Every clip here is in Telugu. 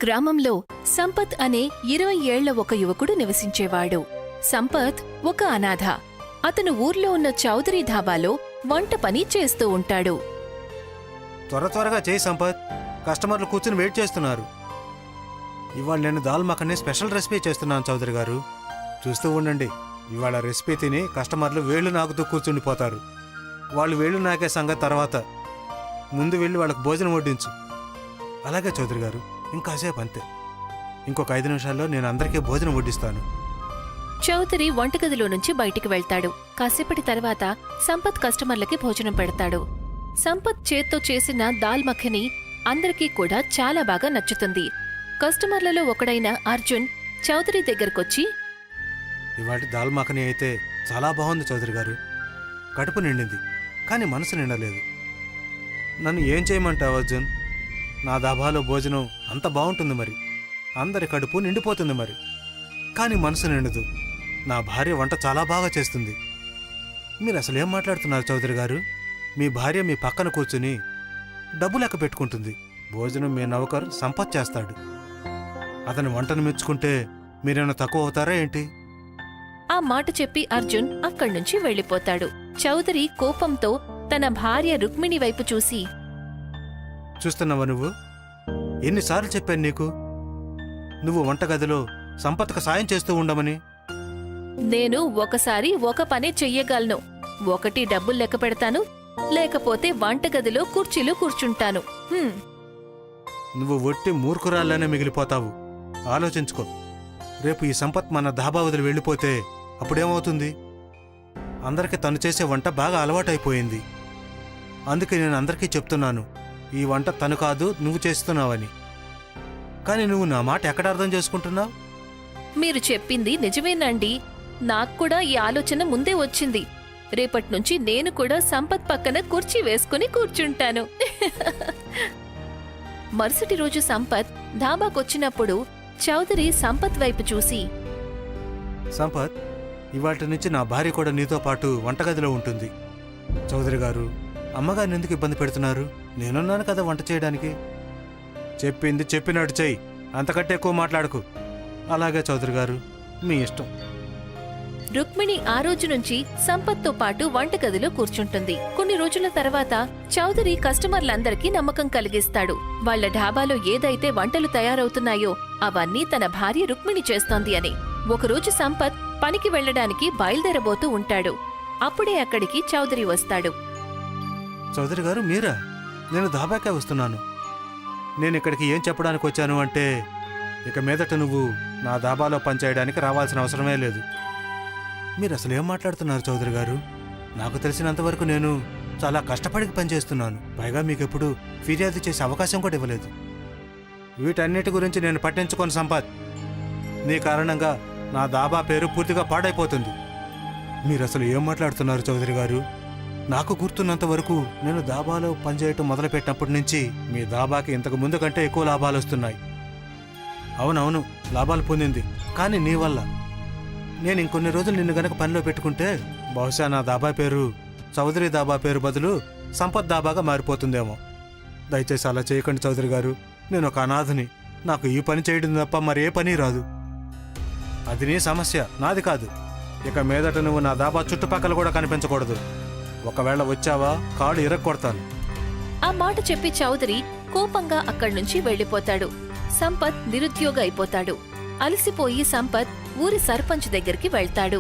గ్రామంలో సంపత్ అనే 20 ఏళ్ల ఒక యువకుడు నివసించేవాడు. సంపత్ ఒక అనాథ. అతను ఊర్లో ఉన్న చౌదరి ధాబాలో వంట పని చేస్తూ ఉంటాడు. త్వరగా చేయి సంపత్, కస్టమర్లు కూర్చుని వెయిట్ చేస్తున్నారు. ఇవాళ నేను దాల్ మఖని స్పెషల్ రెసిపీ చేస్తున్నాను చౌదరి గారు. చూస్తూ ఉండండి, ఇవాళ రెసిపీ తిని కస్టమర్లు వేళ్లు నాకుతూ కూర్చుండిపోతారు. వాళ్ళు వేళ్లు నాకే సంగతి తర్వాత. ముందు వెళ్ళి వాళ్ళకు భోజనం వడ్డించు. అలాగే చౌదరి గారు, ఇంకాసేపు అంతే. ఇంకొక 5 నిమిషాల్లో నేను అందరికీ భోజనం వడ్డిస్తాను. చౌదరి వంటగదిలో నుంచి బయటికి వెళ్తాడు. కాసేపటి తర్వాత సంపత్ కస్టమర్లకి భోజనం పెడతాడు. సంపత్ చేత్తో చేసిన దాల్ మఖని అందరికీ కూడా చాలా బాగా నచ్చుతుంది. కస్టమర్లలో ఒకడైన అర్జున్ చౌదరి దగ్గరకొచ్చి, ఇవాటి దాల్ మఖని అయితే చాలా బాగుంది చౌదరి గారు. కడుపు నిండింది, కానీ మనసు నిండలేదు. నన్ను ఏం చేయమంటావు అర్జున్? నా దాబాలో భోజనం అంత బాగుంటుంది మరి, అందరి కడుపు నిండిపోతుంది మరి, కానీ మనసు నిండదు. నా భార్య వంట చాలా బాగా చేస్తుంది. మీరు అసలేం మాట్లాడుతున్నారు చౌదరి గారు? మీ భార్య మీ పక్కన కూర్చుని డబ్బు లెక్క పెట్టుకుంటుంది. భోజనం మీ నౌకర్ సంపత్ చేస్తాడు. అతని వంటను మెచ్చుకుంటే మీరేమైనా తక్కువ అవుతారా ఏంటి? ఆ మాట చెప్పి అర్జున్ అక్కడ్నుంచి వెళ్ళిపోతాడు. చౌదరి కోపంతో తన భార్య రుక్మిణి వైపు చూసి, చూస్తున్నావా నువ్వు? ఎన్నిసార్లు చెప్పాను నీకు నువ్వు వంటగదిలో సంపత్కు సాయం చేస్తూ ఉండమని? నేను ఒకసారి ఒక పనే చెయ్యగలను. ఒకటి డబ్బులు లెక్క పెడతాను, లేకపోతే వంటగదిలో కుర్చీలో కూర్చుంటాను. నువ్వు ఒట్టి మూర్ఖురాల్లానే మిగిలిపోతావు. ఆలోచించుకో. రేపు ఈ సంపత్ మన ధాబా వదిలి వెళ్ళిపోతే అప్పుడేమవుతుంది? అందరికీ తను చేసే వంట బాగా అలవాటైపోయింది. అందుకే నేను అందరికీ చెప్తున్నాను, ఈ వంట తను కాదు నువ్వు చేస్తున్నావని. కానీ నువ్వు నా మాట ఎక్కడ అర్థం చేసుకుంటున్నావు? మీరు చెప్పింది నిజమేనండి. నాక్కూడా ఈ ఆలోచన ముందే వచ్చింది. రేపట్నుంచి నేను కూడా సంపత్ పక్కన కుర్చీ వేసుకుని కూర్చుంటాను. మరుసటి రోజు సంపత్ ధాబాకొచ్చినప్పుడు చౌదరి సంపత్ వైపు చూసి, సంపత్, ఇవాటి నుంచి నా భార్య కూడా నీతో పాటు వంటగదిలో ఉంటుంది. చౌదరి గారు, అమ్మగారిని ఎందుకు ఇబ్బంది పెడుతున్నారు? నేనున్నాను కదా వంట చేయడానికి. చెప్పింది చెప్పినట్టు చెయ్యి, అంతకంటే ఎక్కువ మాట్లాడకు. అలాగే చౌదరి గారు, మీ ఇష్టం. రుక్మిణి ఆ రోజు నుంచి సంపత్తో పాటు వంటగదిలో కూర్చుంటుంది. కొన్ని రోజుల తర్వాత చౌదరి కస్టమర్లందరికీ నమ్మకం కలిగిస్తాడు. వాళ్ల ఢాబాలో ఏదైతే వంటలు తయారవుతున్నాయో అవన్నీ తన భార్య రుక్మిణి చేస్తోంది అని. ఒకరోజు సంపత్ పనికి వెళ్లడానికి బయలుదేరబోతూ ఉంటాడు. అప్పుడే అక్కడికి చౌదరి వస్తాడు. చౌదరి గారు, మీరా? నేను ధాబాకే వస్తున్నాను. నేనిక్కడికి ఏం చెప్పడానికి వచ్చాను అంటే, ఇక మీదట నువ్వు నా ధాబాలో పనిచేయడానికి రావాల్సిన అవసరమే లేదు. మీరు అసలు ఏం మాట్లాడుతున్నారు చౌదరి గారు? నాకు తెలిసినంతవరకు నేను చాలా కష్టపడి పనిచేస్తున్నాను. పైగా మీకెప్పుడు ఫిర్యాదు చేసే అవకాశం కూడా ఇవ్వలేదు. వీటన్నిటి గురించి నేను పట్టించుకోను సంపత్. నీ కారణంగా నా దాబా పేరు పూర్తిగా పాడైపోతుంది. మీరు అసలు ఏం మాట్లాడుతున్నారు చౌదరి గారు? నాకు గుర్తున్నంత వరకు నేను దాబాలో పనిచేయటం మొదలుపెట్టినప్పటి నుంచి మీ దాబాకి ఇంతకు ముందు కంటే ఎక్కువ లాభాలు వస్తున్నాయి. అవునవును, లాభాలు పొందింది, కానీ నీ వల్ల. నేను ఇంకొన్ని రోజులు నిన్ను గనక పనిలో పెట్టుకుంటే బహుశా నా దాబా పేరు చౌదరి దాబా పేరు బదులు సంపత్ దాబాగా మారిపోతుందేమో. దయచేసి అలా చేయకండి చౌదరి గారు. నేను ఒక అనాథని. నాకు ఈ పని చేయడం తప్ప మరే పని రాదు. అది నీ సమస్య, నాది కాదు. ఇక మీదట నువ్వు నా దాబా చుట్టుపక్కల కూడా కనిపించకూడదు. ఒకవేళ వచ్చావా కాళ్ళు ఇరక్కొడతాను. ఆ మాట చెప్పి చౌదరి కోపంగా అక్కడ్నుంచి వెళ్లిపోతాడు. సంపత్ నిరుద్యోగ అయిపోతాడు. అలసిపోయి సంపత్ ఊరి సర్పంచ్ దగ్గరికి వెళ్తాడు.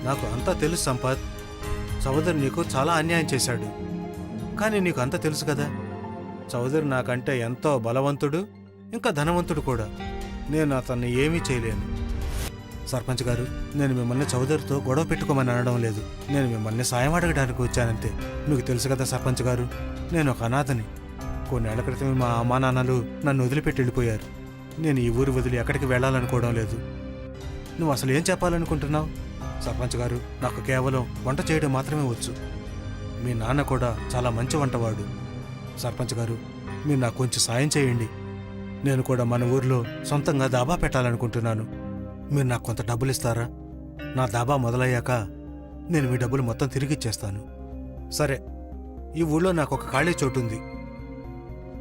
నాకు అంతా తెలుసు సంపత్. చౌదరి నీకు చాలా అన్యాయం చేశాడు. కానీ నీకు అంతా తెలుసు కదా, చౌదరి నాకంటే ఎంతో బలవంతుడు, ఇంకా ధనవంతుడు కూడా. నేను అతన్ని ఏమీ చేయలేను. సర్పంచ్ గారు, నేను మిమ్మల్ని చౌదరితో గొడవ పెట్టుకోమని అనడం లేదు. నేను మిమ్మల్ని సాయం అడగడానికి వచ్చానంతే. మీకు తెలుసు కదా సర్పంచ్ గారు, నేను ఒక అనాథని. కొన్నేళ్ల క్రితమే మా అమ్మా నాన్నలు నన్ను వదిలిపెట్టి వెళ్ళిపోయారు. నేను ఈ ఊరు వదిలి ఎక్కడికి వెళ్ళాలనుకోవడం లేదు. నువ్వు అసలు ఏం చెప్పాలనుకుంటున్నావు? సర్పంచ్ గారు, నాకు కేవలం వంట చేయడం మాత్రమే వచ్చు. మీ నాన్న కూడా చాలా మంచి వంటవాడు. సర్పంచ్ గారు, మీరు నాకు కొంచెం సాయం చేయండి. నేను కూడా మన ఊర్లో సొంతంగా దాబా పెట్టాలనుకుంటున్నాను. మీరు నాకు కొంత డబ్బులు ఇస్తారా? నా దాబా మొదలయ్యాక నేను మీ డబ్బులు మొత్తం తిరిగిచ్చేస్తాను. సరే, ఈ ఊళ్ళో నాకు ఒక ఖాళీ చోటుంది.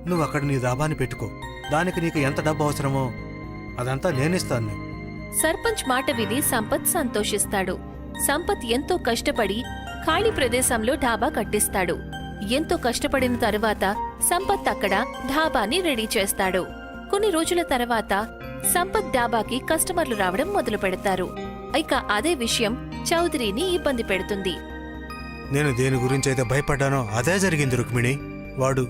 నువ్వు అక్కడ నీ దాబాని పెట్టుకో. దానికి నీకు ఎంత డబ్బు అవసరమో అదంతా నేనిస్తాను. సర్పంచ్ మాట విని సంపత్ సంతోషిస్తాడు. సంపత్ ఎంతో కష్టపడి ఖాళీ ప్రదేశంలో ఢాబా కట్టిస్తాడు. ఎంతో కష్టపడిన తరువాత సంపత్ అక్కడ ఢాబాని రెడీ చేస్తాడు. కొన్ని రోజుల తర్వాత సంపత్ ఢాబాకి కస్టమర్లు రావడం మొదలు పెడతారు. ఇక అదే విషయం చౌదరిని ఇబ్బంది పెడుతుంది. నేను దేని గురించి అయితే భయపడ్డానో అదే జరిగింది రుక్మిణి. వాడు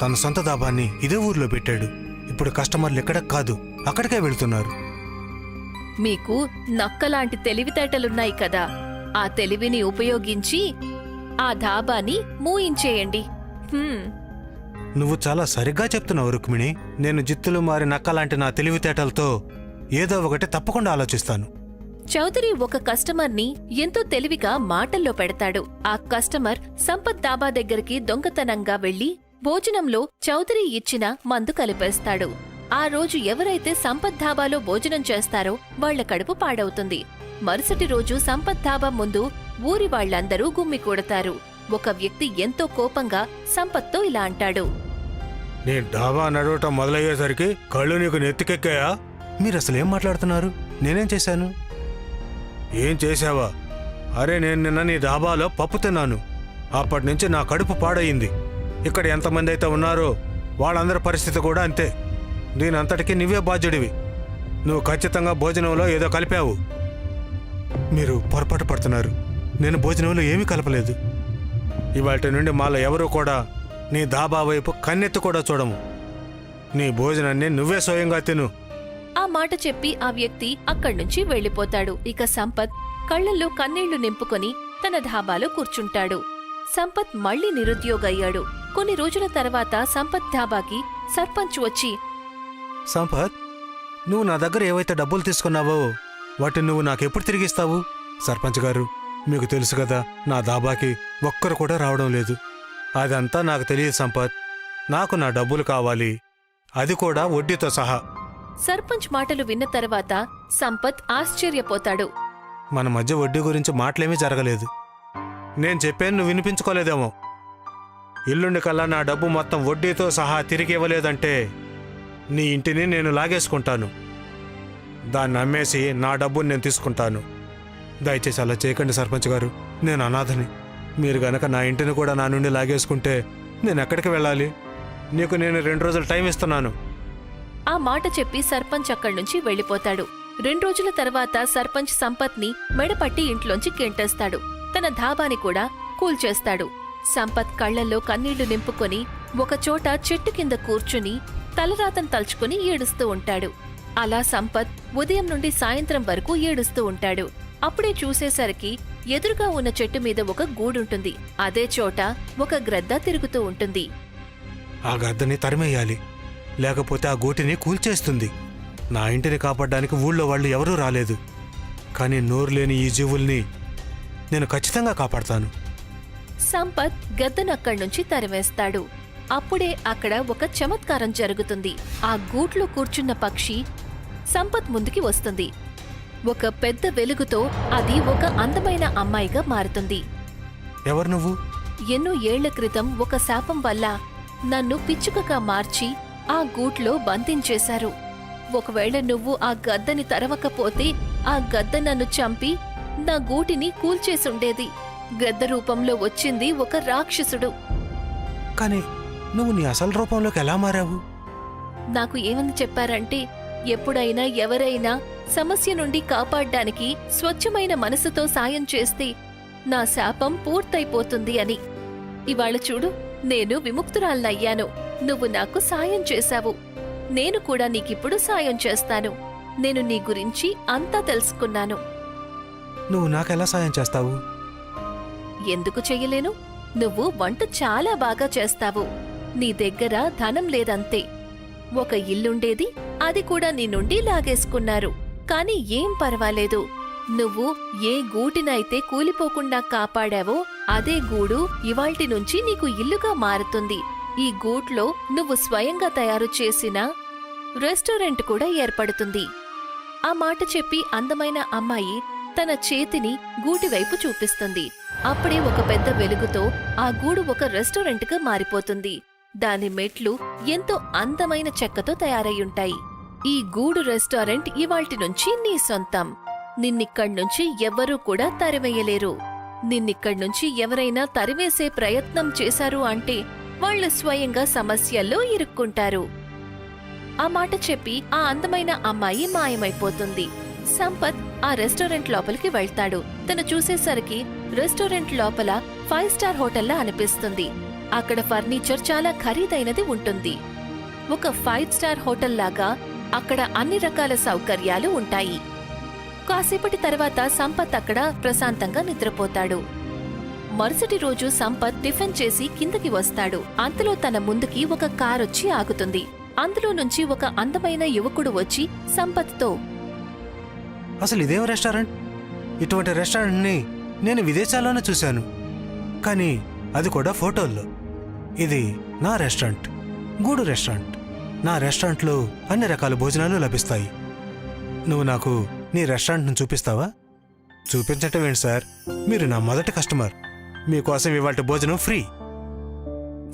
తన సొంత దాబాన్ని ఇదే ఊర్లో పెట్టాడు. ఇప్పుడు కస్టమర్లు ఎక్కడికి కాదు అక్కడికే వెళ్తున్నారు. మీకు నక్కలాంటి తెలివితేటలున్నాయి కదా, ఆ తెలివిని ఉపయోగించి ఆ ధాబాని మూయించేయండి. నువ్వు చాలా సరిగ్గా చెప్తున్నావు రుక్మిణి. నేను జిత్తులు మారి నక్కలాంటి నా తెలివితేటలతో ఏదో ఒకటి తప్పకుండా ఆలోచిస్తాను. చౌదరి ఒక కస్టమర్ని ఎంతో తెలివిగా మాటల్లో పెడతాడు. ఆ కస్టమర్ సంపత్ డాబా దగ్గరికి దొంగతనంగా వెళ్లి భోజనంలో చౌదరి ఇచ్చిన మందు కలిపేస్తాడు. ఆ రోజు ఎవరైతే సంపత్ ధాబాలో భోజనం చేస్తారో వాళ్ల కడుపు పాడవుతుంది. మరుసటి రోజు సంపత్ ధాబా ముందు ఊరి వాళ్లందరూ గుమ్మికూడతారు. ఒక వ్యక్తి ఎంతో కోపంగా సంపత్తో ఇలా అంటాడు. నీ డాబా నడవటం మొదలయ్యేసరికి కళ్ళు నీకు నెత్తికెక్కాయా? మీరసలేం మాట్లాడుతున్నారు? నేనేం చేశాను? ఏం చేశావా? అరే, నేను నిన్న నీ డాబాలో పప్పు తిన్నాను. అప్పటినుంచి నా కడుపు పాడయింది. ఇక్కడ ఎంతమంది అయితే ఉన్నారో వాళ్ళందరి పరిస్థితి కూడా అంతే. దీనంతటికీ నువ్వే బాధ్యుడివి. నువ్వు ఖచ్చితంగా భోజనంలో ఏదో కలిపావు. మీరు పొరపాటు పడుతున్నారు. నేను భోజనంలో ఏమీ కలపలేదు. ఇవాటి నుండి మాలో ఎవరూ కూడా నీ డాబా వైపు కన్నెత్తి కూడా చూడము. నీ భోజనాన్ని నువ్వే స్వయంగా తిను. ఆ మాట చెప్పి ఆ వ్యక్తి అక్కడ్నుంచి వెళ్లిపోతాడు. ఇక సంపత్ కళ్లల్లో కన్నీళ్లు నింపుకొని తన ధాబాలో కూర్చుంటాడు. సంపత్ మళ్లీ నిరుద్యోగయ్యాడు. కొన్ని రోజుల తర్వాత సంపత్ ధాబాకి సర్పంచ్ వచ్చి, సంపత్, నువ్వు నా దగ్గర ఏవైతే డబ్బులు తీసుకున్నావో వాటిని నువ్వు నాకెప్పుడు తిరిగిస్తావు? సర్పంచ్ గారు, మీకు తెలుసు కదా, నా దాబాకి ఒక్కరు కూడా రావడం లేదు. అదంతా నాకు తెలియదు సంపత్. నాకు నా డబ్బులు కావాలి, అది కూడా వడ్డీతో సహా. సర్పంచ్ మాటలు విన్న తర్వాత సంపత్ ఆశ్చర్యపోతాడు. మన మధ్య వడ్డీ గురించి మాటలేమీ జరగలేదు. నేను చెప్పాను, నువ్వు వినిపించుకోలేదేమో. ఇల్లుండి కల్లా నా డబ్బు మొత్తం వడ్డీతో సహా తిరిగి ఇవ్వలేదంటే నీ ఇంటిని నేను లాగేసుకుంటాను. దాన్ని అమ్మేసి నా డబ్బుని నేను తీసుకుంటాను. దయచేసి అలా చేయకండి సర్పంచ్ గారు. నేను అనాథని. మీరు గనక నా ఇంటిని కూడా నా నుండి లాగేసుకుంటే నేను ఎక్కడికి వెళ్ళాలి? నీకు నేను 2 రోజులు టైం ఇస్తున్నాను. ఆ మాట చెప్పి సర్పంచ్ అక్కడ్నుంచి వెళ్లిపోతాడు. 2 రోజుల తర్వాత సర్పంచ్ సంపత్ని మెడపట్టి ఇంట్లోంచి గెంటేస్తాడు. తన ధాబాని కూడా కూల్చేస్తాడు. సంపత్ కళ్లల్లో కన్నీళ్లు నింపుకొని ఒకచోట చెట్టు కింద కూర్చుని తలరాతను తలుచుకుని ఏడుస్తూ ఉంటాడు. అలా సంపత్ ఉదయం నుండి సాయంత్రం వరకు ఏడుస్తూ ఉంటాడు. అప్పుడే చూసేసరికి ఎదురుగా ఉన్న చెట్టు మీద ఒక గూడుంటుంది. అదే చోట ఒక గ్రద్ద తిరుగుతూ ఉంటుంది. ఆ గద్దని తరిమేయాలి, లేకపోతే ఆ గూటిని కూల్చేస్తుంది. నా ఇంటిని కాపాడడానికి ఊళ్ళో వాళ్ళు ఎవరూ రాలేదు. కానీ నోరు లేని ఈ జీవుల్ని నేను ఖచ్చితంగా కాపాడతాను. సంపత్ గద్దనక్కడ్నుంచి తరివేస్తాడు. అప్పుడే అక్కడ ఒక చమత్కారం జరుగుతుంది. ఆ గూట్లో కూర్చున్న పక్షి సంపత్ ముందుకి వస్తుంది. ఒక పెద్ద వెలుగుతో అది ఒక అందమైన అమ్మాయిగా మారుతుంది. ఎవరు నువ్వు? ఎన్నో ఏళ్ల క్రితం ఒక శాపం వల్ల నన్ను పిచ్చుకగా మార్చి ఆ గూట్లో బంధించేశారు. ఒకవేళ నువ్వు ఆ గద్దని తరవకపోతే ఆ గద్ద నన్ను చంపి నా గూటిని కూల్చేసుండేది. గద్ద రూపంలో వచ్చింది ఒక రాక్షసుడు. కానీ నువ్వు నీ అసలు రూపంలోకి ఎలా మారావు? నాకు ఏమని చెప్పారంటే, ఎప్పుడైనా ఎవరైనా సమస్య నుండి కాపాడ్డానికి స్వచ్ఛమైన మనసుతో సాయం చేస్తే నా శాపం పూర్తయిపోతుంది అని. ఇవాళ చూడు, నేను విముక్తురాలనయ్యాను. నువ్వు నాకు సాయం చేశావు. నేను కూడా నీకిప్పుడు సాయం చేస్తాను. నేను నీ గురించి అంతా తెలుసుకున్నాను. నువ్వు నాకెలా సాయం చేస్తావు? ఎందుకు చెయ్యలేను? నువ్వు వంట చాలా బాగా చేస్తావు. నీ దగ్గర ధనం లేదంతే. ఒక ఇల్లుండేది, అది కూడా నీ నుండి లాగేసుకున్నారు. కాని ఏం పర్వాలేదు. నువ్వు ఏ గూటినైతే కూలిపోకుండా కాపాడావో అదే గూడు ఇవాల్టి నుంచి నీకు ఇల్లుగా మారుతుంది. ఈ గూట్లో నువ్వు స్వయంగా తయారు చేసిన రెస్టారెంట్ కూడా ఏర్పడుతుంది. ఆ మాట చెప్పి అందమైన అమ్మాయి తన చేతిని గూటివైపు చూపిస్తుంది. అప్పుడే ఒక పెద్ద వెలుగుతో ఆ గూడు ఒక రెస్టారెంట్గా మారిపోతుంది. దాని మెట్లు ఎంతో అందమైన చెక్కతో తయారయ్యుంటాయి. ఈ గూడు రెస్టారెంట్ ఇవాల్టి నుంచి నీ సొంతం. నిన్నిక్కడ్నుంచి ఎవ్వరూ కూడా తరిమెయ్యలేరు. నిన్నిక్కడ్నుంచి ఎవరైనా తరివేసే ప్రయత్నం చేశారు అంటే వాళ్ళు స్వయంగా సమస్యల్లో ఇరుక్కుంటారు. ఆ మాట చెప్పి ఆ అందమైన అమ్మాయి మాయమైపోతుంది. సంపత్ ఆ రెస్టారెంట్ లోపలికి వెళ్తాడు. తను చూసేసరికి రెస్టారెంట్ లోపల 5 స్టార్ హోటల్లా అనిపిస్తుంది. అక్కడ ఫర్నిచర్ చాలా ఖరీదైనది ఉంటుంది. ఒక 5 స్టార్ హోటల్ లాగా అక్కడ అన్ని రకాల సౌకర్యాలు ఉంటాయి. కాసేపటి తర్వాత సంపత్ అక్కడ ప్రశాంతంగా నిద్రపోతాడు. మరుసటి రోజు సంపత్ టిఫిన్ చేసి కిందకి వస్తాడు. అంతలో తన ముందుకి ఒక కారొచ్చి ఆగుతుంది. అందులో నుంచి ఒక అందమైన యువకుడు వచ్చి సంపత్తో, అసలు ఇదేం రెస్టారెంట్? ఇటువంటి రెస్టారెంట్ని నేను విదేశాల్లోనే చూశాను, కానీ అది కూడా ఫోటోల్లో. ఇది నా రెస్టారెంట్, గూడు రెస్టారెంట్. నా రెస్టారెంట్లో అన్ని రకాల భోజనాలు లభిస్తాయి. నువ్వు నాకు నీ రెస్టారెంట్ను చూపిస్తావా? చూపించటం ఏంటి సార్, మీరు నా మొదటి కస్టమర్. మీకోసం ఇవాళ భోజనం ఫ్రీ.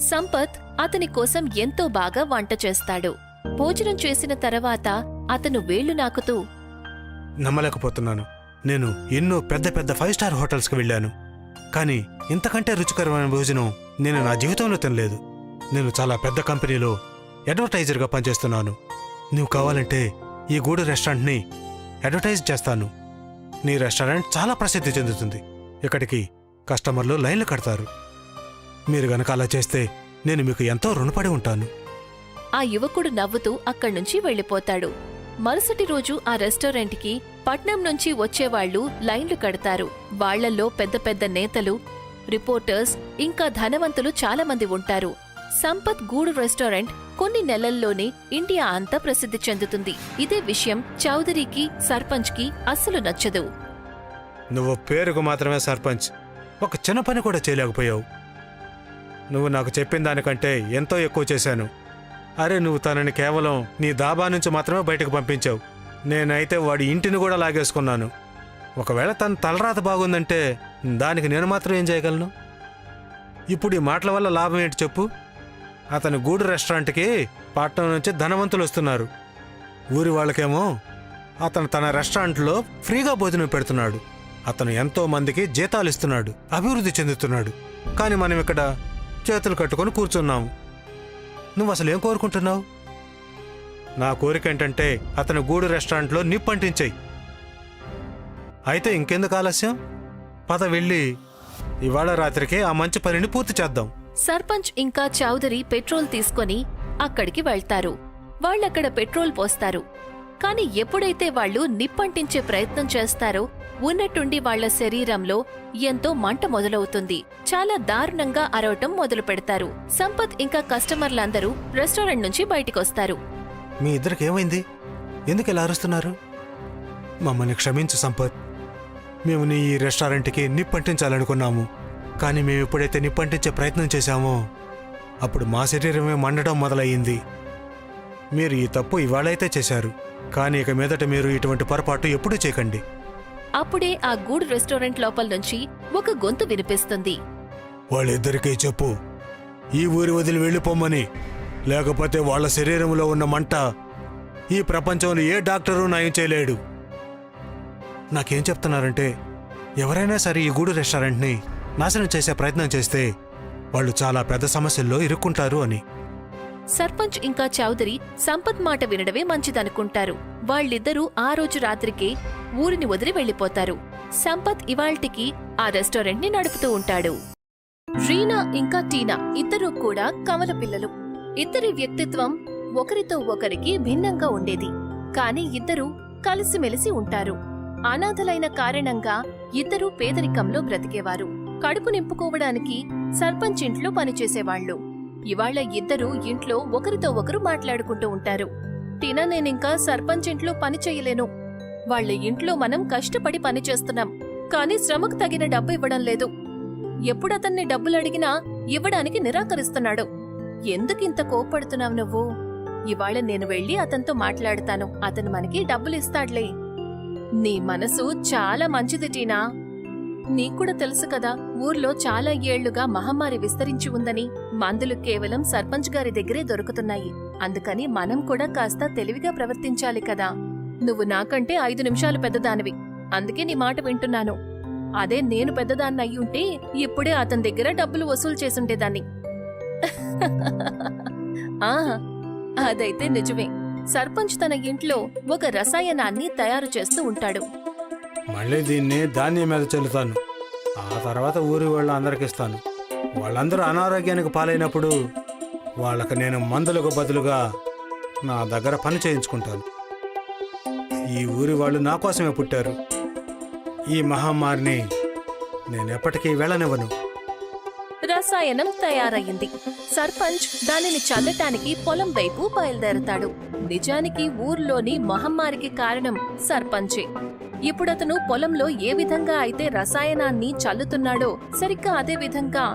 సంపత్ అతని కోసం ఎంతో బాగా వంట చేస్తాడు. భోజనం చేసిన తర్వాత అతను వేళ్లు నాకుతూ, నమ్మలేకపోతున్నాను. నేను ఎన్నో పెద్ద పెద్ద 5 స్టార్ హోటల్స్కి వెళ్ళాను, కానీ ఇంతకంటే రుచికరమైన భోజనం నేను నా జీవితంలో తినలేదు. నేను చాలా పెద్ద కంపెనీలో అడ్వర్టైజర్గా పనిచేస్తున్నాను. నువ్వు కావాలంటే ఈ గూడు రెస్టారెంట్ని అడ్వర్టైజ్ చేస్తాను. నీ రెస్టారెంట్ చాలా ప్రసిద్ధి చెందుతుంది. ఇక్కడికి కస్టమర్లు లైన్లు కడతారు. మీరు గనక అలా చేస్తే నేను మీకు ఎంతో రుణపడి ఉంటాను. ఆ యువకుడు నవ్వుతూ అక్కడ్నుంచి వెళ్ళిపోతాడు. మరుసటి రోజు ఆ రెస్టారెంట్కి పట్నం నుంచి వచ్చేవాళ్లు లైన్లు కడతారు. వాళ్లల్లో పెద్ద పెద్ద నేతలు, రిపోర్టర్స్, ఇంకా ధనవంతులు చాలా మంది ఉంటారు. సంపత్ గూడు రెస్టారెంట్ కొన్ని నెలల్లోనే ఇండియా అంతా ప్రసిద్ధి చెందుతుంది. ఇదే విషయం చౌదరికి, సర్పంచ్కి అస్సలు నచ్చదు. నువ్వు పేరుకు మాత్రమే సర్పంచ్, ఒక చిన్న పని కూడా చేయలేకపోయావు. నువ్వు నాకు చెప్పిన దానికంటే ఎంతో ఎక్కువ చేశాను. అరే, నువ్వు తనని కేవలం నీ దాబా నుంచి మాత్రమే బయటకు పంపించావు. నేనైతే వాడి ఇంటిని కూడా లాగేసుకున్నాను. ఒకవేళ తన తలరాత బాగుందంటే దానికి నేను మాత్రం ఏం చేయగలను? ఇప్పుడు ఈ మాటల వల్ల లాభం ఏంటి చెప్పు? అతని గూడు రెస్టారెంట్కి పట్టణం నుంచి ధనవంతులు వస్తున్నారు. ఊరి వాళ్ళకేమో అతను తన రెస్టారెంట్లో ఫ్రీగా భోజనం పెడుతున్నాడు. అతను ఎంతో మందికి జీతాలు ఇస్తున్నాడు, అభివృద్ధి చెందుతున్నాడు. కానీ మనం ఇక్కడ చేతులు కట్టుకొని కూర్చున్నాము. నువ్వు అసలు ఏం కోరుకుంటున్నావు? నా కోరిక ఏంటంటే అతని గూడు రెస్టారెంట్లో నిప్పంటించేయి. అయితే ఇంకెందుకు ఆలస్యం? పద వెళ్ళి ఇవాళ రాత్రికి ఆ మంచి పనిని పూర్తి చేద్దాం. సర్పంచ్ ఇంకా చౌదరి పెట్రోల్ తీసుకొని అక్కడికి వెళ్తారు. వాళ్ళక్కడ పెట్రోల్ పోస్తారు. కాని ఎప్పుడైతే వాళ్ళు నిప్పంటించే ప్రయత్నం చేస్తారో ఉన్నట్టుండి వాళ్ల శరీరంలో ఎంతో మంట మొదలవుతుంది. చాలా దారుణంగా అరవటం మొదలు పెడతారు. సంపత్ ఇంకా కస్టమర్లందరూ రెస్టారెంట్ నుంచి బయటికొస్తారు. మీ ఇద్దరికి ఏమైంది? ఎందుకు ఇలా అరుస్తున్నారు? మమ్మల్ని క్షమించు సంపత్. మేము నీ ఈ రెస్టారెంట్కి నిప్పంటించాలనుకున్నాము, కానీ మేము ఎప్పుడైతే నిప్పంటించే ప్రయత్నం చేశామో అప్పుడు మా శరీరమే మండడం మొదలయ్యింది. మీరు ఈ తప్పు ఇవాళైతే చేశారు, కానీ ఇక మీదట మీరు ఇటువంటి పొరపాటు ఎప్పుడూ చేయకండి. అప్పుడే ఆ గూడు రెస్టారెంట్ లోపల నుంచి ఒక గొంతు వినిపిస్తుంది. వాళ్ళిద్దరికీ చెప్పు, ఈ ఊరి వదిలి వెళ్ళిపోమ్మని. లేకపోతే వాళ్ళ శరీరంలో ఉన్న మంట ఈ ప్రపంచంలో ఏ డాక్టరు నయం చేయలేడు. నాకేం చెప్తున్నారంటే, ఎవరైనా సరే ఈ గూడు రెస్టారెంట్ని నాశనం చేసే ప్రయత్నం చేస్తే వాళ్ళు చాలా పెద్ద సమస్యల్లో ఇరుక్కుంటారు అని. సర్పంచ్ ఇంకా చౌదరి సంపత్ మాట వినడమే మంచిదనుకుంటారు. వాళ్ళిద్దరూ ఆ రోజు రాత్రికే ఊరిని వదిలి వెళ్లిపోతారు. సంపత్ ఇవాల్టికి ఆ రెస్టారెంట్ ని నడుపుతూ ఉంటాడు. రీనా ఇంకా టీనా ఇద్దరూ కూడా కవల పిల్లలు. ఇద్దరి వ్యక్తిత్వం ఒకరితో ఒకరికి భిన్నంగా ఉండేది. కాని ఇద్దరూ కలిసిమెలిసి ఉంటారు. అనాథలైన కారణంగా ఇద్దరూ పేదరికంలో బ్రతికేవారు. కడుపు నింపుకోవడానికి సర్పంచ్ ఇంట్లో పనిచేసేవాళ్లు. ఇవాళ ఇద్దరూ ఇంట్లో ఒకరితో ఒకరు మాట్లాడుకుంటూ ఉంటారు. టీనా, నేనింకా సర్పంచ్ ఇంట్లో పని చెయ్యలేను. వాళ్ల ఇంట్లో మనం కష్టపడి పనిచేస్తున్నాం, కాని శ్రమకు తగిన డబ్బు ఇవ్వడం లేదు. ఎప్పుడతన్ని డబ్బులడిగినా ఇవ్వడానికి నిరాకరిస్తున్నాడు. ఎందుకింత కోప్పడుతున్నావు నువ్వు? ఇవాళ నేను వెళ్లి అతనితో మాట్లాడతాను. అతను మనకి డబ్బులిస్తాడ్లే. నీ మనసు చాలా మంచిది టీనా. నీక్కూడా తెలుసు కదా, ఊర్లో చాలా ఏళ్లుగా మహమ్మారి విస్తరించి ఉందని. మందులు కేవలం సర్పంచ్ గారి దగ్గరే దొరుకుతున్నాయి. అందుకని మనం కూడా కాస్త తెలివిగా ప్రవర్తించాలి కదా. నువ్వు నాకంటే 5 నిమిషాలు పెద్దదానివి, అందుకే నీ మాట వింటున్నాను. అదే నేను పెద్దదాన్ని అయ్యుంటే ఇప్పుడే అతని దగ్గర డబ్బులు వసూలు చేసుండేదాన్ని. ఆ అదైతే నిజమే. సర్పంచ్ తన ఇంట్లో ఒక రసాయనాన్ని తయారు చేస్తూ ఉంటాడు. మళ్ళీ దీన్ని ధాన్యం మీద చల్లుతాను. ఆ తర్వాత ఊరి వాళ్ళ అందరికి ఇస్తాను. వాళ్ళందరూ అనారోగ్యానికి పాలైనప్పుడు వాళ్ళకి నేను మందులకు బదులుగా నా దగ్గర పని చేయించుకుంటాను. ఈ ఊరి వాళ్ళు నా కోసమే పుట్టారు. ఈ మహమ్మారిని నేనెప్పటికీ వెళ్ళనివ్వను. రసాయనం తయారయ్యింది. సర్పంచ్ దానిని చల్లటానికి పొలం వైపు బయలుదేరతాడు. నిజానికి ఊర్లోని మహమ్మారికి కారణం సర్పంచే. ఇప్పుడతను పొలంలో ఏ విధంగా అయితే రసాయనాన్ని చల్లుతున్నాడో సరిగ్గా అదే విధంగా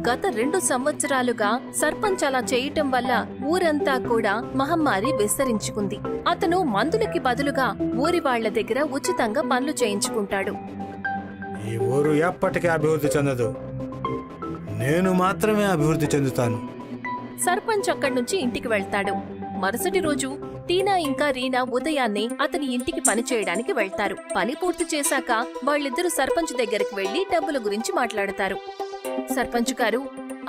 గత 2 సంవత్సరాలుగా సర్పంచ్ అలా చేయటం వల్ల ఊరంతా కూడా మహమ్మారి విస్తరించుకుంది. అతను మందులకి బదులుగా ఊరి వాళ్ల దగ్గర ఉచితంగా పనులు చేయించుకుంటాడు. ఈ ఊరు ఎప్పటికీ అభివృద్ధి చెందదు, నేను మాత్రమే అభివృద్ధి చెందుతాను. సర్పంచ్ అక్కడి నుంచి ఇంటికి వెళ్తాడు. మరుసటి రోజు టీనా ఇంకా రీనా ఉదయాన్నే అతని ఇంటికి పని చేయడానికి వెళ్తారు. పని పూర్తి చేశాక వాళ్ళిద్దరూ సర్పంచ్ దగ్గరికి వెళ్లి డబ్బుల గురించి మాట్లాడతారు. సర్పంచ్ గారు,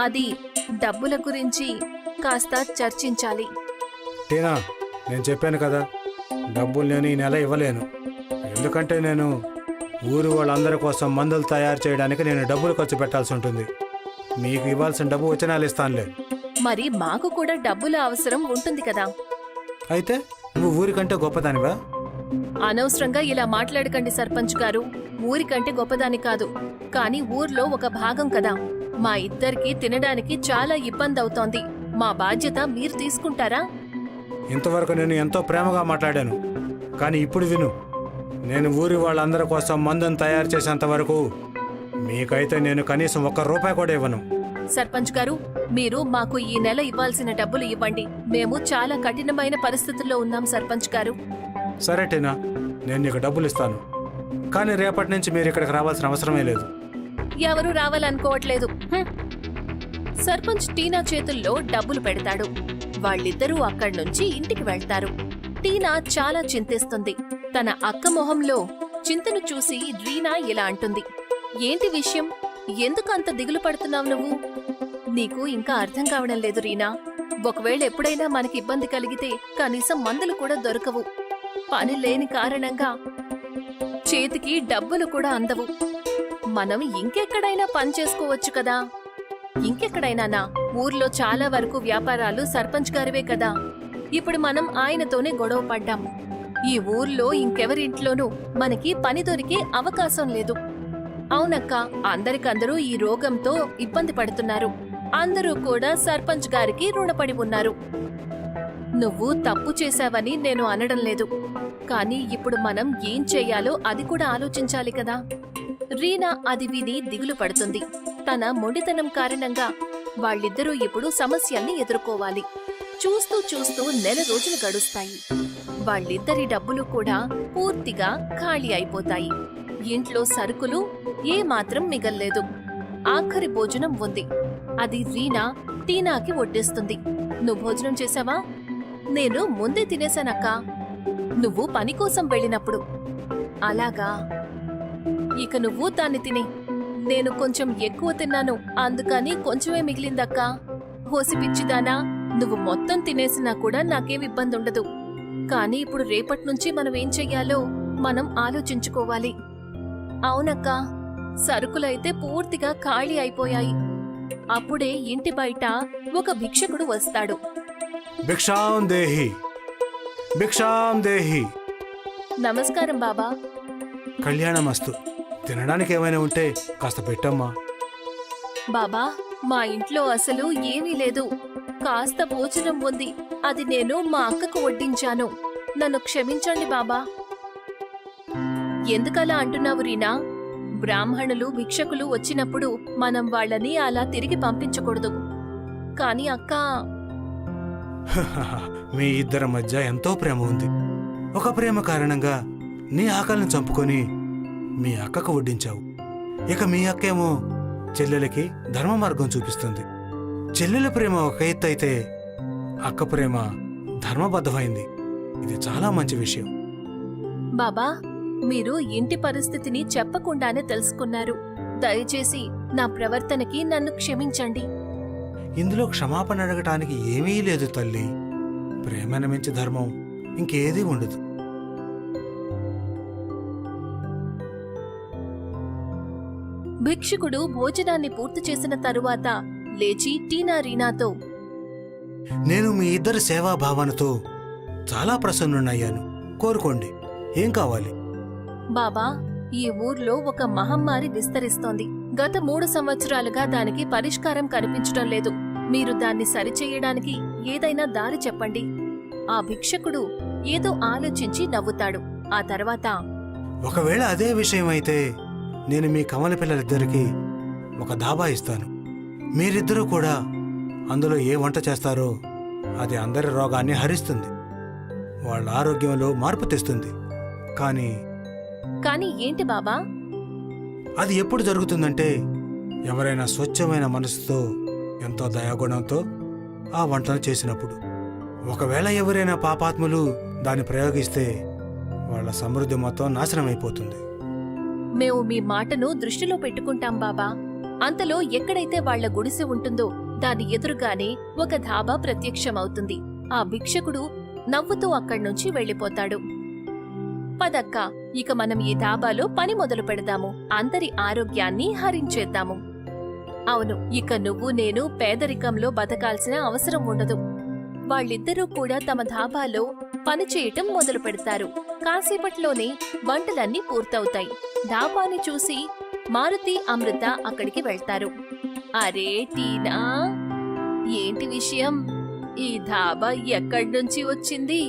అది డబ్బుల గురించి కాస్త చర్చించాలి. టీనా, నేను చెప్పాను కదా, డబ్బులు నేను ఈ నెల ఇవ్వలేను. ఎందుకంటే నేను ఊరు వాళ్ళందరి కోసం మందులు తయారు చేయడానికి నేను డబ్బులు ఖర్చు పెట్టాల్సి ఉంటుంది. మీకు ఇవ్వాల్సిన డబ్బు వచ్చే నెల ఇస్తానులే. మరి మాకు కూడా డబ్బుల అవసరం ఉంటుంది కదా. అయితే నువ్వు ఊరికంటే గొప్పదానివా? అనవసరంగా ఇలా మాట్లాడకండి సర్పంచ్ గారు. ఊరికంటే గొప్పదాని కాదు, కానీ ఊర్లో ఒక భాగం కదా. మా ఇద్దరికి తినడానికి చాలా ఇబ్బంది అవుతోంది. మా బాధ్యత మీరు తీసుకుంటారా? ఇంతవరకు నేను ఎంతో ప్రేమగా మాట్లాడాను, కానీ ఇప్పుడు విను. నేను ఊరి వాళ్ళందరి కోసం మందును తయారు చేసేంత వరకు మీకైతే నేను కనీసం ₹1 కూడా ఇవ్వను. సర్పంచ్ గారు, మీరు మాకు ఈ నెల ఇవ్వాల్సిన డబ్బులు ఇవ్వండి. మేము చాలా కఠినమైన పరిస్థితుల్లో ఉన్నాం సర్పంచ్ గారు. సరే టీనా, నేను నీకు డబ్బులు ఇస్తాను, కానీ రేపటి నుంచి మీరు ఇక్కడికి రావాల్సిన అవసరమే లేదు. ఎవరూ రావాలనుకోవట్లేదు. సర్పంచ్ టీనా చేతుల్లో డబ్బులు పెడతాడు. వాళ్ళిద్దరూ అక్కడి నుంచి ఇంటికి వెళ్తారు. టీనా చాలా చింతిస్తుంది. తన అక్క మొహంలో చింతను చూసి రీనా ఇలా అంటుంది. ఏంటి విషయం? ఎందుకు అంత దిగులు పడుతున్నావు నువ్వు? నీకు ఇంకా అర్థం కావడం లేదు రీనా. ఒకవేళ ఎప్పుడైనా మనకి ఇబ్బంది కలిగితే కనీసం మందులు కూడా దొరకవు. పని లేని కారణంగా చేతికి డబ్బులు కూడా అందవు. మనం ఇంకెక్కడైనా పని చేసుకోవచ్చు కదా. ఇంకెక్కడైనానా? ఊర్లో చాలా వరకు వ్యాపారాలు సర్పంచ్ గారివే కదా. ఇప్పుడు మనం ఆయనతోనే గొడవ పడ్డాం. ఈ ఊర్లో ఇంకెవరింట్లోనూ మనకి పని దొరికే అవకాశం లేదు. అవునక్క, అందరికందరూ ఈ రోగంతో ఇబ్బంది పడుతున్నారు. అందరూ కూడా సర్పంచ్ గారికి రుణపడి ఉన్నారు. నువ్వు తప్పు చేశావని నేను అనడం లేదు, కానీ ఇప్పుడు మనం ఏం చెయ్యాలో అది కూడా ఆలోచించాలి కదా. రీనా అది విని దిగులు పడుతుంది. తన మొండితనం కారణంగా వాళ్ళిద్దరూ ఇప్పుడు సమస్యల్ని ఎదుర్కోవాలి. చూస్తూ చూస్తూ నెల రోజులు గడుస్తాయి. వాళ్ళిద్దరి డబ్బులు కూడా పూర్తిగా ఖాళీ అయిపోతాయి. ఇంట్లో సరుకులు ఏమాత్రం మిగల్లేదు. ఆఖరి భోజనం ఉంది. అది రీనా టీనాకి వడ్డిస్తుంది. నువ్వు భోజనం చేశావా? నేను ముందే తినేశానక్కా, నువ్వు పని కోసం వెళ్ళినప్పుడు. అలాగా, ఇక నువ్వు దాన్ని తినే. నేను కొంచెం ఎక్కువ తిన్నాను, అందుకని కొంచెమే మిగిలిందక్కా. హోసిపిచ్చిదానా, నువ్వు మొత్తం తినేసినా కూడా నాకేం ఇబ్బంది ఉండదు. కానీ ఇప్పుడు రేపటి నుంచి మనం ఏం చెయ్యాలో మనం ఆలోచించుకోవాలి. అవునక్కా, సరుకులైతే పూర్తిగా ఖాళీ అయిపోయాయి. అప్పుడే ఇంటి బయట ఒక భిక్షకుడు వస్తాడు. భిక్షాం దేహి, భిక్షాం దేహి. నమస్కారం బాబా. కళ్యాణమస్తు. తినడానికి ఏమైనా ఉంటే కాస్త పెట్టమ్మా. బాబా, మా ఇంట్లో అసలు ఏమీ లేదు. కాస్త భోజనం ఉంది, అది నేను మా అక్కకు వడ్డించాను. నన్ను క్షమించండి బాబా. ఎందుకలా అంటున్నావు రీనా? బ్రాహ్మణులు భిక్షకులు వచ్చినప్పుడు మనం వాళ్ళని అలా తిరిగి పంపించకూడదు. కాని అక్క, మీ ఇద్దరి మధ్య ఎంతో ప్రేమ ఉంది. ఒక ప్రేమ కారణంగా నీ ఆకలిని చంపుకొని మీ అక్కకు వడ్డించావు. ఇక మీ అక్కేమో చెల్లెలకి ధర్మ మార్గం చూపిస్తుంది. చెల్లెల ప్రేమ ఒక ఎత్తు అయితే అక్క ప్రేమ ధర్మబద్ధమైంది. ఇది చాలా మంచి విషయం. బాబా, మీరు ఇంటి పరిస్థితిని చెప్పకుండానే తెలుసుకున్నారు. దయచేసి నా ప్రవర్తనకి నన్ను క్షమించండి. ఇందులో క్షమాపణ అడగటానికి ఏమీ లేదు తల్లి. ప్రేమను మించి ధర్మం ఇంకేదీ ఉండదు. భిక్షుకుడు భోజనాన్ని పూర్తి చేసిన తరువాత లేచి టీనా రీనాతో, నేను మీ ఇద్దరి సేవాభావనతో చాలా ప్రసన్నున్నయ్యాను. కోరుకోండి, ఏం కావాలి? బాబా, ఈ ఊర్లో ఒక మహమ్మారి విస్తరిస్తోంది. గత 3 సంవత్సరాలుగా దానికి పరిష్కారం కనిపించడం లేదు. మీరు దాన్ని సరిచెయ్యడానికి ఏదైనా దారి చెప్పండి. ఆ భిక్షకుడు ఏదో ఆలోచించి నవ్వుతాడు. ఆ తర్వాత, ఒకవేళ అదే విషయమైతే నేను మీ కమల పిల్లలిద్దరికీ ఒక ధాబా ఇస్తాను. మీరిద్దరూ కూడా అందులో ఏ వంట చేస్తారో అది అందరి రోగాన్ని హరిస్తుంది, వాళ్ళ ఆరోగ్యంలో మార్పు తెస్తుంది. కానీ ఏంటి బాబా? అది ఎప్పుడు జరుగుతుందంటే ఎవరైనా స్వచ్ఛమైన మనసుతో ఎంతో దయాగుణంతో ఆ వంటను చేసినప్పుడు. ఒకవేళ ఎవరైనా పాపాత్ములు దాన్ని ప్రయోగిస్తే వాళ్ళ సమృద్ధి మొత్తం నాశనమైపోతుంది. మేము మీ మాటను దృష్టిలో పెట్టుకుంటాం బాబా. అంతలో ఎక్కడైతే వాళ్ల గుడిసె ఉంటుందో దాని ఎదురుగానే ఒక ధాబా ప్రత్యక్షమవుతుంది. ఆ భిక్షకుడు నవ్వుతూ అక్కడ్నుంచి వెళ్లిపోతాడు. పదక్క, ఇక మనం ఈ ధాబాలో పని మొదలు పెడదాము. అందరి ఆరోగ్యాన్ని హరించేద్దాము. అవును, ఇక నువ్వు నేను పేదరికంలో బతకాల్సిన అవసరం ఉండదు. వాళ్ళిద్దరూ కూడా తమ ధాబాలో పనిచేయటం మొదలు పెడతారు. కాసేపట్లోనే వంటలన్నీ పూర్తవుతాయి. ధాబాని చూసి మారుతి, అమృత అక్కడికి వెళ్తారు. అరే టీనా, ఏంటి విషయం? ఈ ధాబా ఎక్కడ్నుంచి వచ్చింది?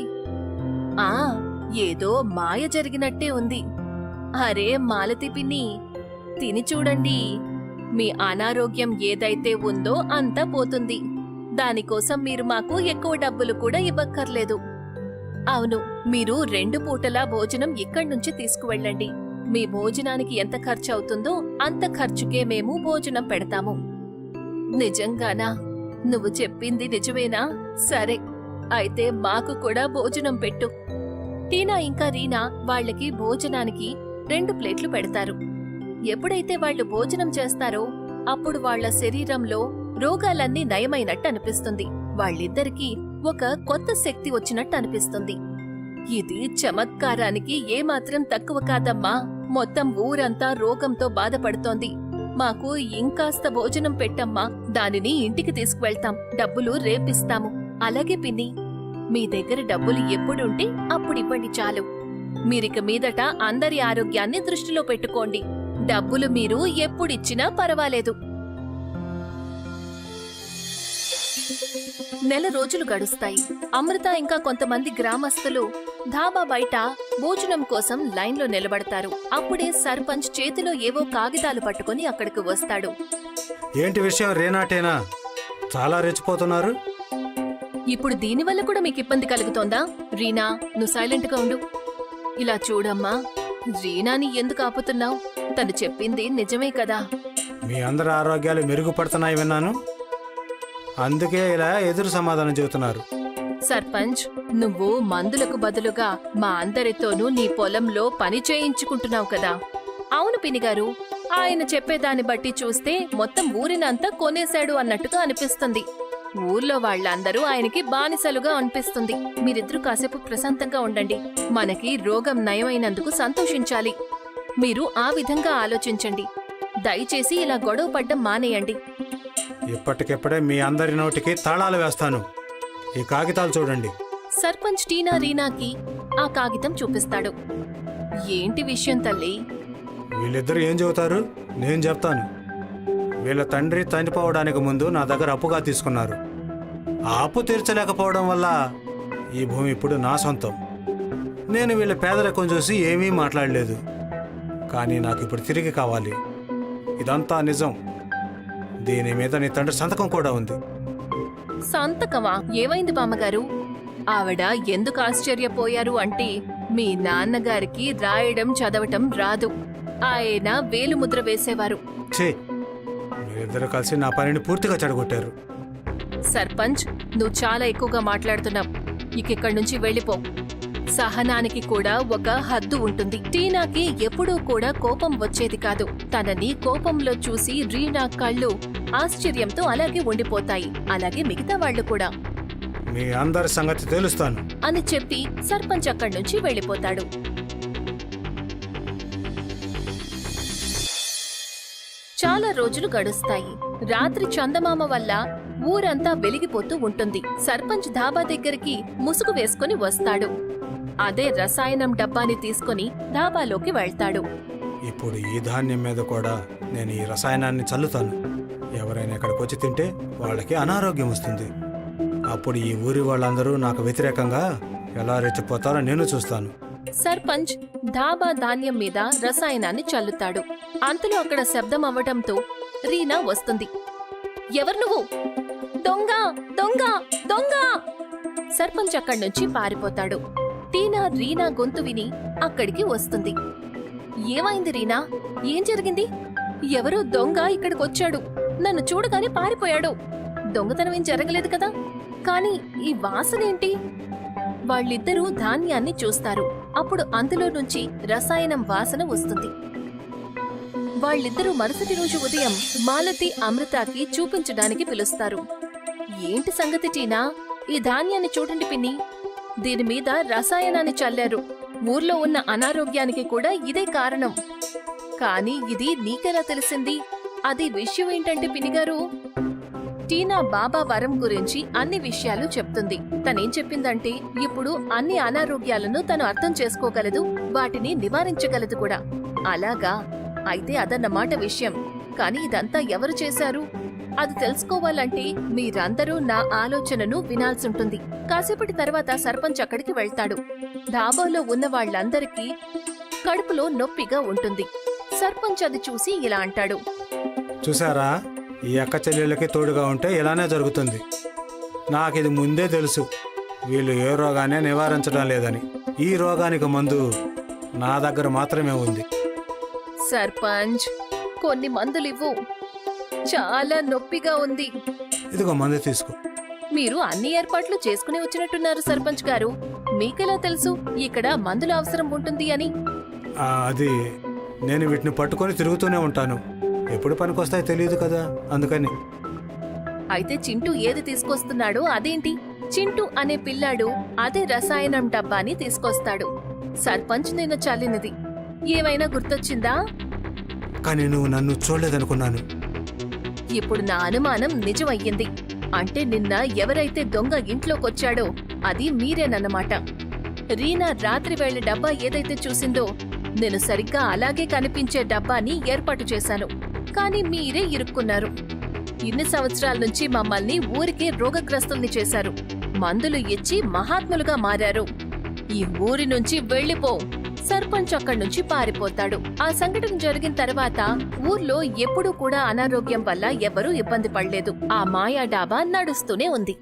ఏదో మాయ జరిగినట్టే ఉంది. అరే మాలతి పిన్ని, తిని చూడండి. మీ అనారోగ్యం ఏదైతే ఉందో అంతా పోతుంది. దానికోసం మీరు మాకు ఎక్కువ డబ్బులు కూడా ఇవ్వక్కర్లేదు. అవును, మీరు 2 పూటలా భోజనం ఇక్కడ్నుంచి తీసుకువెళ్ళండి. మీ భోజనానికి ఎంత ఖర్చు అవుతుందో అంత ఖర్చుకే మేము భోజనం పెడతాము. నిజంగానా? నువ్వు చెప్పింది నిజమేనా? సరే, అయితే మాకు కూడా భోజనం పెట్టు. టీనా ఇంకా రీనా వాళ్లకి భోజనానికి 2 ప్లేట్లు పెడతారు. ఎప్పుడైతే వాళ్లు భోజనం చేస్తారో అప్పుడు వాళ్ల శరీరంలో రోగాలన్నీ నయమైనట్టు అనిపిస్తుంది. వాళ్ళిద్దరికీ ఒక కొత్త శక్తి వచ్చినట్టు అనిపిస్తుంది. ఇది చమత్కారానికి ఏమాత్రం తక్కువ కాదమ్మా. మొత్తం ఊరంతా రోగంతో బాధపడుతోంది. మాకు ఇంకాస్త భోజనం పెట్టమ్మా. దానిని ఇంటికి తీసుకువెళ్తాం. డబ్బులు రేపిస్తాము. అలాగే పిన్ని, మీ దగ్గర డబ్బులు ఎప్పుడుంటే అప్పుడివ్వండి చాలు. మీరిక మీదట అందరి ఆరోగ్యాన్ని దృష్టిలో పెట్టుకోండి. డబ్బులు మీరు ఎప్పుడిచ్చినా పర్వాలేదు. నెల రోజులు గడుస్తాయి. అమృత ఇంకా కొంతమంది గ్రామస్తులు ధాబా బయట భోజనం కోసం లైన్లో నిలబడతారు. అప్పుడే సర్పంచ్ చేతిలో ఏవో కాగితాలు పట్టుకుని అక్కడికి వస్తాడు. ఏంటి విషయం రేనాటేనా? చాలా రెచ్చిపోతున్నారు. ఇప్పుడు దీనివల్ల కూడా మీకు ఇబ్బంది కలుగుతోందా? రీనా, నువ్వు సైలెంట్గా ఉండు. ఇలా చూడమ్మా, రీనాని ఎందుకు ఆపుతున్నావు? తను చెప్పింది నిజమే కదా. మీ అందరి ఆరోగ్యాలు మెరుగుపడుతున్నాయి విన్నాను. అందుకే ఇలా ఎదురు సమాధానం చెబుతున్నారు. సర్పంచ్, నువ్వు మందులకు బదులుగా మా అందరితోనూ నీ పొలంలో పని చేయించుకుంటున్నావు కదా. అవును పినిగారు, ఆయన చెప్పేదాన్ని బట్టి చూస్తే మొత్తం ఊరినంతా కొనేశాడు అన్నట్టుగా అనిపిస్తుంది. ఊర్లో వాళ్ళందరూ ఆయనకి బానిసలుగా అనిపిస్తుంది. మీరిద్దరూ కాసేపు ప్రశాంతంగా ఉండండి. మనకి రోగం నయమైనందుకు సంతోషించాలి. మీరు ఆ విధంగా ఆలోచించండి. దయచేసి ఇలా గొడవ పడ్డం మానేయండి. ఇప్పటికిప్పుడే మీ అందరి నోటికి తాళాలు వేస్తాను. ఈ కాగితాలు చూడండి. సర్పంచ్ టీనా రీనాకి ఆ కాగితం చూపిస్తాడు. ఏంటి విషయం తల్లి? వీళ్ళిద్దరు ఏం చెబుతారు నేను చెప్తాను. వీళ్ళ తండ్రి చనిపోవడానికి ముందు నా దగ్గర అప్పుగా తీసుకున్నారు. ఆ అప్పు తీర్చలేకపోవడం వల్ల ఈ భూమి ఇప్పుడు నా సొంతం. నేను వీళ్ళ పేదరికం చూసి ఏమీ మాట్లాడలేదు. కానీ నాకు ఇప్పుడు తిరిగి కావాలి. ఇదంతా నిజం. దీని మీద నీ తండ్రి సంతకం కూడా ఉంది. సంతకమా? ఏమైంది బామ్మగారు? ఆవిడ ఎందుకు ఆశ్చర్యపోయారు అంటే, మీ నాన్నగారికి రాయడం చదవటం రాదు. ఆయన వేలుముద్ర వేసేవారు. ఛే, మీరిద్దరూ కలిసి నా పనిని పూర్తిగా చెడగొట్టారు. సర్పంచ్, నువ్వు చాలా ఎక్కువగా మాట్లాడుతున్నావు. ఇక్కడి నుంచి వెళ్ళిపో. సహనానికి కూడా ఒక హద్దు ఉంటుంది. టీనాకి ఎప్పుడూ కూడా కోపం వచ్చేది కాదు. తనని కోపంలో చూసి రీనా కళ్ళు ఆశ్చర్యంతో అలాగే ఉండిపోతాయి. అలాగే మిగతా వాళ్లు కూడా. మీ అందరి సంగతి తెలుస్తాను అని చెప్పి సర్పంచ్ అక్కడి నుంచి వెళ్ళిపోతాడు. చాలా రోజులు గడుస్తాయి. రాత్రి చందమామ వల్ల ఊరంతా వెలిగిపోతూ ఉంటుంది. సర్పంచ్ ధాబా దగ్గరికి ముసుగు వేసుకుని వస్తాడు. అదే రసాయనం డబ్బాని తీసుకుని ధాబాలోకి వెళ్తాడు. ఇప్పుడు ఈ ధాన్యం మీద కూడా నేను ఈ రసాయనాన్ని చల్లుతాను. ఎవరైనా ఇక్కడికి వచ్చి తింటే వాళ్ళకి అనారోగ్యం వస్తుంది. అప్పుడు ఈ ఊరి వాళ్ళందరూ నాకు వ్యతిరేకంగా ఎలా రెచ్చిపోతారో నేను చూస్తాను. సర్పంచ్ ధాబా ధాన్యం మీద రసాయనాన్ని చల్లుతాడు. అంతలో అక్కడ శబ్దం అవ్వటంతో రీనా వస్తుంది. ఎవరు నువ్వు? దొంగ, దొంగ, దొంగ! సర్పంచ్ అక్కడి నుంచి పారిపోతాడు. టీనా రీనా గొంతు విని అక్కడికి వస్తుంది. ఏమైంది రీనా? ఏం జరిగింది? ఎవరో దొంగ ఇక్కడికొచ్చాడు. నన్ను చూడగానే పారిపోయాడు. దొంగతనం ఏం జరగలేదు కదా? కాని ఈ వాసనేంటి? వాళ్ళిద్దరూ ధాన్యాన్ని చూస్తారు. అప్పుడు అందులో నుంచి రసాయనం వాసన వస్తుంది. వాళ్ళిద్దరూ మరుసటి రోజు ఉదయం మాలతి అమృతకి చూపించడానికి పిలుస్తారు. ఏంటి సంగతి టీనా? ఈ ధాన్యాన్ని చూడండి పిన్ని. దీని మీద రసాయనాన్ని చల్లారు. ఊర్లో ఉన్న అనారోగ్యానికి కూడా ఇదే కారణం. కానీ ఇది నీకెలా తెలిసింది? అది విషయం ఏంటంటే పినిగారు, టీనా బాబా వరం గురించి అన్ని విషయాలు చెప్తుంది. తనేం చెప్పిందంటే ఇప్పుడు అన్ని అనారోగ్యాలను తను అర్థం చేసుకోగలదు, వాటిని నివారించగలదు కూడా. అలాగా? అయితే అదన్నమాట విషయం. కాని ఇదంతా ఎవరు చేశారు? అది తెలుసుకోవాలంటే మీరందరూ నా ఆలోచనను వినాల్సుంటుంది. కాసేపటి తర్వాత సర్పంచ్ అక్కడికి వెళ్తాడు. ధాబాలో ఉన్న వాళ్ళందరికీ కడుపులో నొప్పిగా ఉంటుంది. సర్పంచ్ అది చూసి ఇలా అంటాడు. చూసారా, ఈ అక్క చెల్లెళ్ళకి తోడుగా ఉంటే ఇలానే జరుగుతుంది. నాకిది ముందే తెలుసు, వీళ్ళు ఏ రోగాన్ని నివారించడం లేదని. ఈ రోగానికి మందు నా దగ్గర మాత్రమే ఉంది. సర్పంచ్, కొన్ని మందులివ్వు. చాలా నొప్పిగా ఉంది. ఇదిగో మందు తీసుకో. మీరు అన్ని ఏర్పాట్లు చేసుకుని వచ్చినట్టున్నారు సర్పంచ్ గారు. మీకెలా తెలుసు ఇక్కడ మందుల అవసరం ఉంటుంది అని? అది నేను వీటిని పట్టుకొని తిరుగుతూనే ఉంటాను. ఎప్పుడు పనికొస్తాయో తెలియదు కదా, అందుకని. అయితే చింటూ ఏది తీసుకొస్తున్నాడో అదేంటి? చింటూ అనే పిల్లాడు అదే రసాయనం డబ్బాని తీసుకొస్తాడు. సర్పంచ్ నిన్న చల్లినది ఏమైనా గుర్తొచ్చిందా? కానీ నువ్వు నన్ను చూడలేదనుకున్నాను. ఇప్పుడు నా అనుమానం నిజమయ్యింది. అంటే నిన్న ఎవరైతే దొంగ ఇంట్లోకొచ్చాడో అది మీరేనన్నమాట. రీనా రాత్రి వేళ డబ్బా ఏదైతే చూసిందో నేను సరిగ్గా అలాగే కనిపించే డబ్బాని ఏర్పాటు చేశాను. కానీ మీరే ఇరుక్కున్నారు. ఇన్ని సంవత్సరాల నుంచి మమ్మల్ని ఊరికే రోగగ్రస్తుల్ని చేశారు. మందులు ఇచ్చి మహాత్ములుగా మారారు. ఈ ఊరి నుంచి వెళ్ళిపో. సర్పంచ్ అక్కడి నుంచి పారిపోతాడు. ఆ సంఘటన జరిగిన తర్వాత ఊర్లో ఎప్పుడూ కూడా అనారోగ్యం వల్ల ఎవరూ ఇబ్బంది పడలేదు. ఆ మాయా డాబా నడుస్తూనే ఉంది.